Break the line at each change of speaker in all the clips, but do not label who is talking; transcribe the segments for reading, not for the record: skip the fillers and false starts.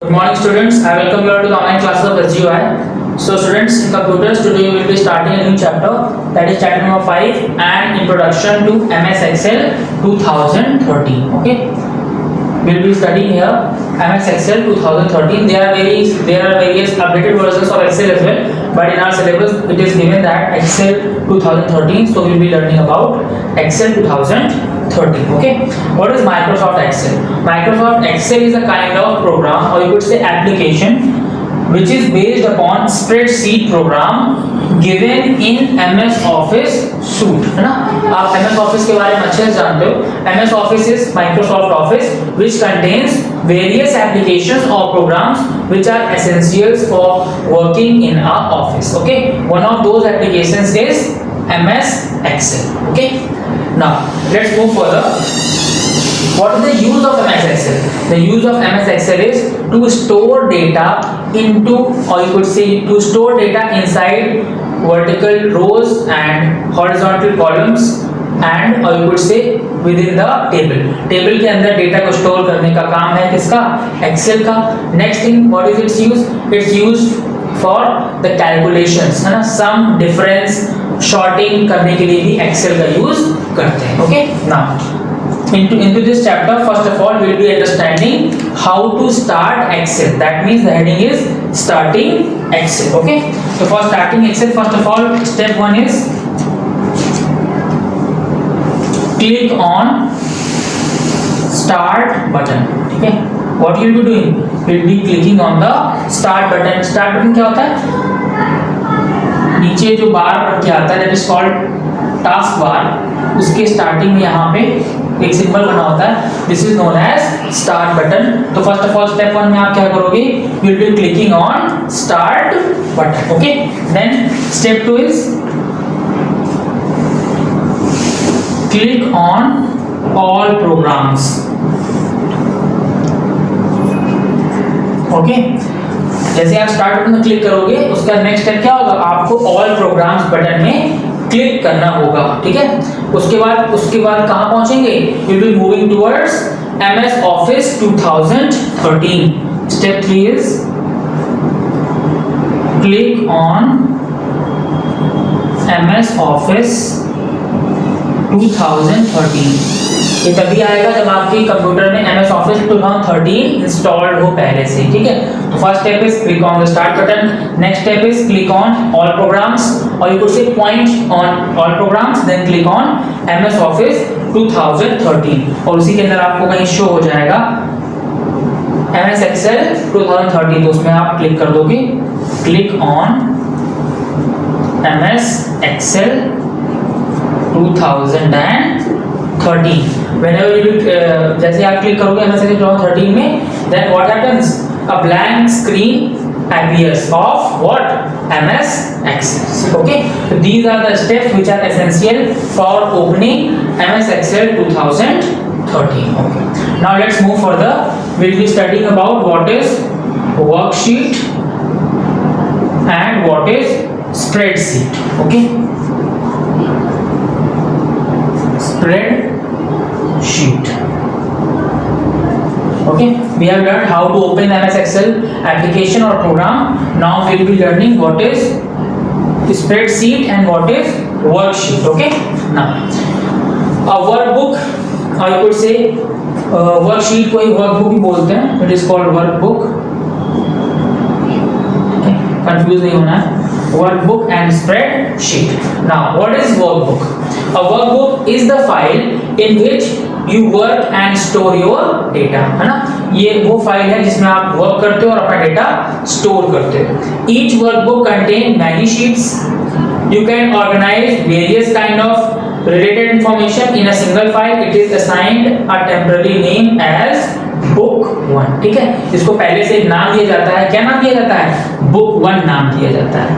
Good morning students, I welcome you all to the online classes of SGUI. So students, in computers today we will be starting a new chapter, that is chapter number 5 and introduction to MS Excel 2013. Okay, we will be studying here MS Excel 2013. There are various updated versions of Excel as well, but in our syllabus it is given that Excel 2013, so we will be learning about Excel 2013. Okay, what is Microsoft Excel? Microsoft Excel is a kind of program, or you could say application, which is based upon spreadsheet program given in MS Office suite, है ना? आप MS Office के बारे में अच्छे से जानते हो. MS Office is Microsoft Office, which contains various applications or programs which are essentials for working in our office. Okay, one of those applications is MS Excel. Okay, now let's move further. What is the use of MS Excel? The use of MS Excel is to store data into, or you could say to store data inside vertical rows and horizontal columns, and or you could say within the table. Table के अंदर data को store करने का काम है किसका? Excel का. Next thing, what is its use? It's used for the calculations, है ना? Sum, difference, sorting करने के लिए भी Excel का use करते हैं. Okay, now into this chapter, first of all we will be understanding how to start Excel. That means the heading is starting Excel. Okay, so for starting Excel, first of all, step 1 is click on start button. Okay, what you will be doing? You will be clicking on the start button. Start button क्या होता है? नीचे जो बार रख के आता है, that is called task bar, उसके स्टार्टिंग में यहाँ पे एक सिंबल बना होता है, this is known as start button. तो फर्स्ट ऑफ ऑल स्टेप 1 में आप क्या करोगे? You will be clicking on start button. Okay, then step 2 is click on all programs. Okay, जैसे आप स्टार्ट बटन में क्लिक करोगे, उसका नेक्स्ट स्टेप क्या होगा? आपको ऑल प्रोग्राम्स बटन में क्लिक करना होगा. ठीक है, उसके बाद कहां पहुंचेंगे? You will be moving towards MS Office 2013. Step 3 is click on MS Office 2013. ये तभी आएगा जब आपके कंप्यूटर में MS Office 2013 इंस्टॉल्ड हो पहले से. ठीक है, तो first step is click on the start button. Next step is click on all programs, और you could say point on all programs, then click on MS Office 2013, और उसी के अंदर आपको कहीं शो हो जाएगा MS Excel 2013. तो उसमें आप क्लिक कर दोगे, click on MS Excel 2013. Whenever you जैसे आप क्लिक करोगे MS Excel 2013 में, then what happens? A blank screen appears of what? MS Excel. Okay, so these are the steps which are essential for opening MS Excel 2013. Okay, now let's move further. We'll be studying about what is worksheet and what is spreadsheet. Okay, spreadsheet. Okay, we have learned how to open MS Excel application or program. Now we will be learning what is spreadsheet and what is worksheet. Okay, now a workbook, or you could say worksheet को एक workbook भी बोलते हैं. It is called workbook. Okay, confuse नहीं होना है. Workbook and spreadsheet. Now what is workbook? A workbook is the file in which you work and store your data, है ना? ये वो फाइल है जिसमें आप वर्क करते हो और अपना डेटा स्टोर करते हो. Each workbook contain many sheets. You can organize various kind of related information in a single file. It is assigned a temporary name as book 1. ठीक है, इसको पहले से एक नाम दिया जाता है. क्या नाम दिया जाता है? book 1 नाम दिया जाता है.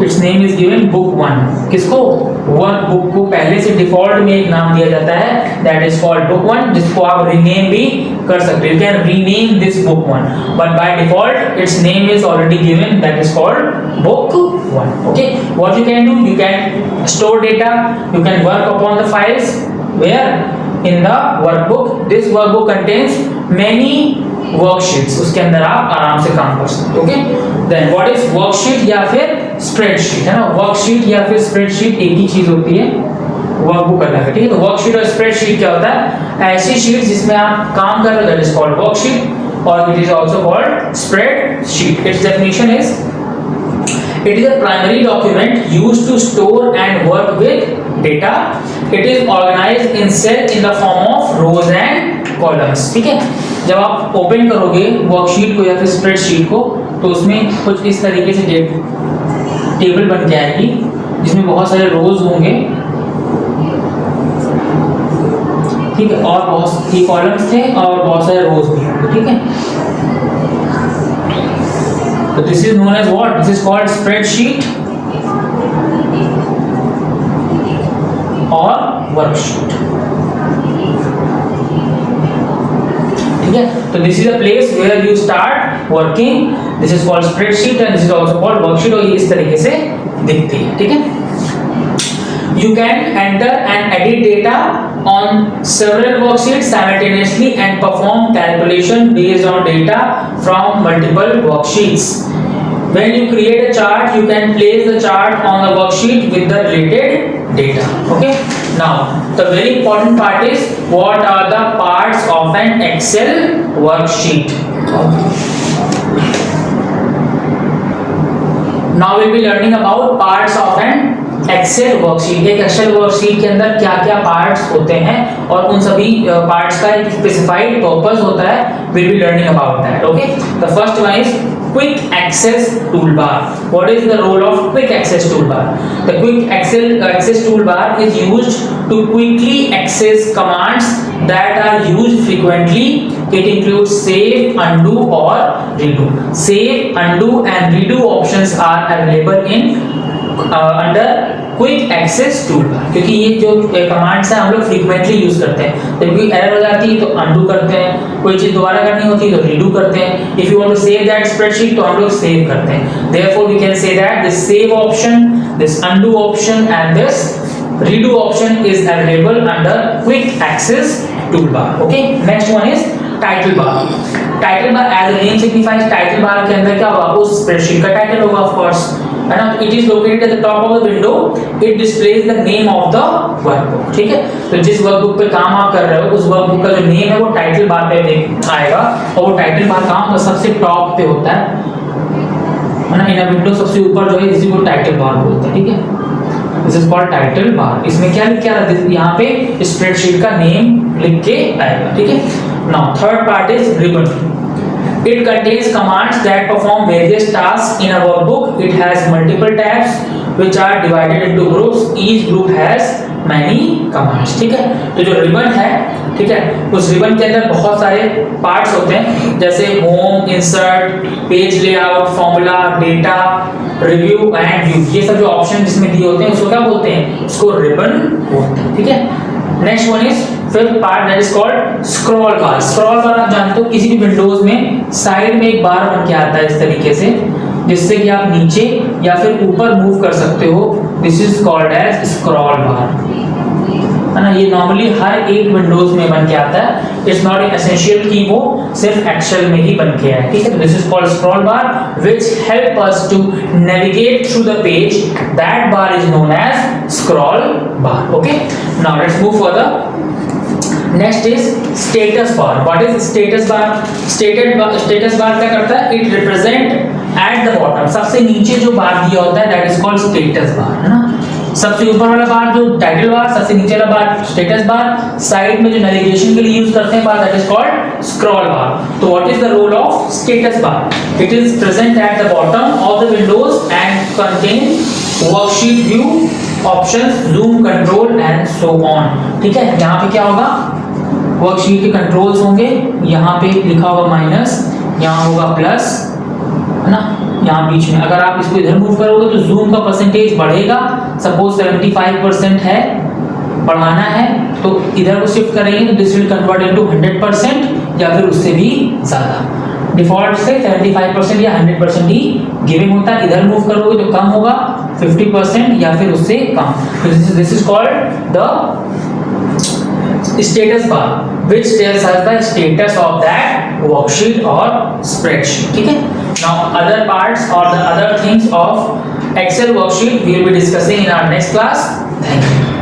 Its name is given book 1. किसको? वर्कबुक को पहले से डिफॉल्ट में एक नाम दिया जाता है, that is called book 1, जिसको आप रीनेम भी कर सकते हो. You can rename this book 1, but by default its name is already given, that is called book 1. Okay, what you can do? You can store data. You can work upon the files where in the workbook. This workbook contains many worksheets, उसके अंदर आप आराम से काम कर सकते हो। Okay, then what is worksheet या फिर स्प्रेडशीट, है ना। वर्कशीट या फिर स्प्रेडशीट एक ही चीज होती है, वर्कबुक अलग है, ठीक है। तो वर्कशीट और स्प्रेडशीट क्या होता है, ऐसी शीट जिसमें आप काम कर रहे हो, दैट इज कॉल्ड वर्कशीट, और it is also called spreadsheet. It's definition is it is a primary document used to store and work with data. It is organized in cell in the form of rows and columns, ठीक है। जब आप open करोगे worksheet को या फिर spreadsheet को, तो उसमें कुछ इस तरीके से टेबल बन जाएगी जिसमें बहुत सारे रोज होंगे, ठीक है, और बहुत ही कॉलम्स थे और बहुत सारे रोज भी होंगे, ठीक है। So this is known as what? This is called spreadsheet or worksheet. ठीक है, तो this is a place where you start working. This is called spreadsheet and this is also called worksheet, और ये इस तरीके से दिखती है, ठीक है। You can enter and edit data on several worksheets simultaneously and perform calculation based on data from multiple worksheets. When you create a chart, you can place the chart on the worksheet with the related data. Okay. Now, the very important part is what are the parts of an Excel worksheet. Now we'll be learning about parts of an Excel worksheet. एक Excel worksheet के अंदर क्या क्या parts होते हैं और उन सभी पार्ट्स का एक स्पेसिफाइड पर्पस होता है, will be learning about that. Okay, the first one is quick access toolbar. What is the role of quick access toolbar? The quick access toolbar is used to quickly access commands that are used frequently. It includes save, undo or redo. Save, undo and redo options are available in under quick access toolbar, क्योंकि ये जो commands हैं हम लोग frequently use करते हैं। जब कोई एरर हो जाती है तो अनडू करते हैं, कोई चीज दोबारा करनी होती है तो रीडू करते हैं। If you want to save that spreadsheet तो हम लोग सेव करते हैं। Therefore we can say that this save option, this undo option and this redo option is available under quick access toolbar. Okay, next one is title bar. Title bar as the name signifies, title bar के अंदर क्या होगा, उस spreadsheet का title होगा of course, है ना। It is located at the top of the window, it displays the name of the workbook, ठीक है। तो जिस वर्कबुक पे काम आप कर रहे हो उस वर्कबुक का जो नेम है वो टाइटल बार पे आएगा, और वो टाइटल बार कहाँ होगा, सबसे टॉप पे होता है ना। इन अ विंडो सबसे ऊपर जो है इसी को टाइटल बार बोलते हैं, ठीक है। This is called title bar. इसमें क्या लिख के आ रहा है, यहाँ पे स्प्रेडशीट का नेम लिख के आएगा, ठीक है। Now third part is ribbon. It contains commands that perform various tasks in a workbook. It has multiple tabs which are divided into groups. Each group has many commands, ठीक है। तो जो रिबन है, ठीक है, उस रिबन के अंदर बहुत सारे पार्ट्स होते हैं, जैसे home, insert, page layout, formula, data, review and view, ये सब जो ऑप्शन जिसमें दिए होते हैं उसको क्या बोलते हैं, उसको रिबन बोलते हैं, ठीक है। Next one is fifth part, that is called scroll bar. Scroll बार आप जानते हो, किसी भी विंडोज में साइड में एक बार बन के आता है इस तरीके से, जिससे कि आप नीचे या फिर ऊपर मूव कर सकते हो। This is called as scroll bar, है ना। ये नॉर्मली हर एक विंडोज में बन के आता है, इट्स नॉट एसेंशियल कि वो सिर्फ एक्सेल में ही बन के आए, ठीक है। This is called scroll bar which help us to navigate through the page, that bar is known as scroll bar. Okay, now let's move further. Next is status bar. What is status bar? Status bar क्या करता है, it represent at the bottom, सबसे नीचे जो bar दिया होता है that is called status bar, है ना। सबसे ऊपर वाला बार जो टाइटल बार, सबसे नीचे वाला बार स्टेटस बार, साइड में जो नेविगेशन के लिए यूज करते हैं bar that is called scroll bar. तो what is the role of status bar? It is present at the bottom of the windows and contain worksheet view options, zoom control and so on, ठीक है। यहाँ पे क्या होगा, worksheet के controls होंगे, यहाँ पे लिखा होगा माइनस, यहाँ होगा प्लस, है ना। यहाँ बीच में अगर आप इसको इधर मूव करोगे तो जूम का परसेंटेज बढ़ेगा। सपोज 75% है, बढ़ाना है तो इधर को शिफ्ट करेंगे तो दिस विल कन्वर्ट इनटू 100% या फिर उससे भी ज़्यादा। डिफॉल्ट से 75% या 100% ही गिविंग होता है। इधर मूव करोगे तो कम होगा, 50% या फिर उससे कम। This is called the status bar which tells us the status of that worksheet or spreadsheet. ठीक है. Now other parts or the other things of Excel worksheet we will be discussing in our next class. Thank you.